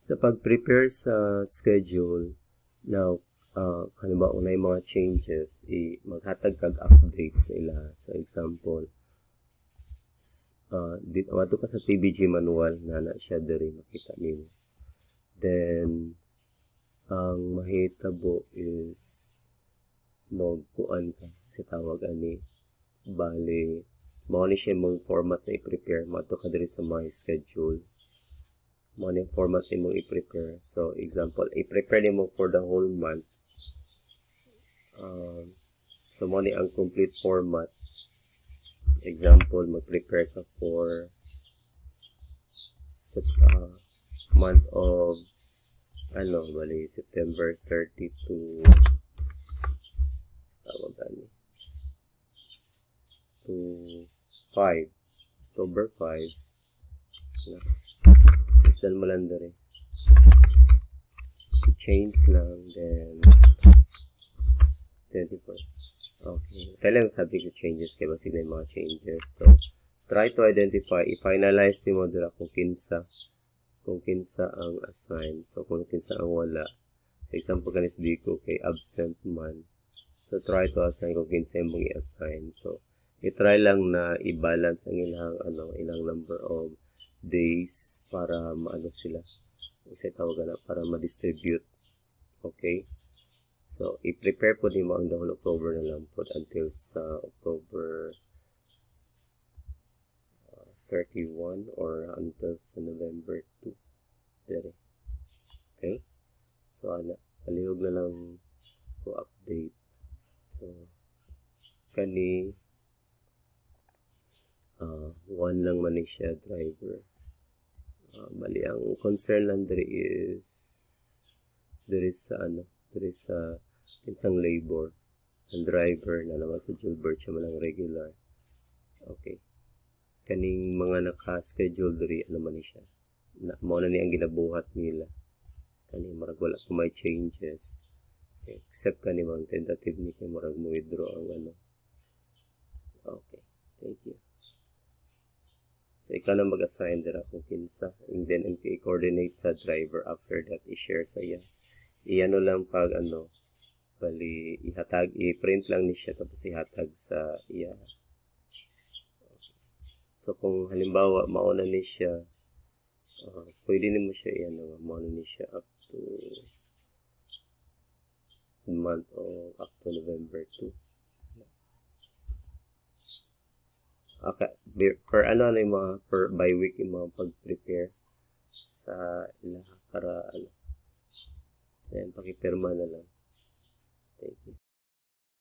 Sa pag-prepare sa schedule, now, halimbawa na yung mga changes, maghatag kag updates ila. Sa example, dito wato ka sa TBG manual na siya diri makita niyo. Then, ang mahitabo is magkuan ka sa tawag ani bali mao ni siya mong format na i-prepare mato ka diri sa my schedule mo ni format ni mong i-prepare. So example, i-prepare nimo for the whole month. So mo ni ang complete format. Example, mag-prepare ka for month of bali September 30 to to 5 October 5 isdan mo lang dere change lang then 24. Okay, kailangan subject to changes kaya basig na yung mga changes. So try to identify, i-finalize ni mo dira kung kinsa ang assign, so kung kinsa ang wala. For example, kanis dito kay absent man, so try to assign kung kinsa yung mong i-assign. So i-try lang na i-balance ang ilang number of days para maano sila, kasi tawagan na para ma-distribute. Okay, so i-prepare po din mo ang dahil October na lang po until sa October 31 or until sa November 2 dere. Okay, so palihog na lang ko update. So kani one lang man siya driver. Bali ang concern lang diri is sa isang labor ang driver na naman sa Gilbert siya man ang regular. Okay, kaning mga naka-schedule diri man siya mao na ni ang ginabuhat nila kani marag wala ko may changes except kani mang tentative ni kay marag mo withdraw ang Okay, thank you. So ikaw na mag-assign dira kung kinsa and then i-coordinate sa driver. After that i-share sa iya iano lang pag bali ihatag i-print lang ni siya tapos ihatag sa iya. So kung halimbawa mauna ni siya pwede nimo siya mauna ni siya up to month of up to November 2. Okay, per yung mga per by week yung mga pag-prepare sa ila para yan pakipirma na lang.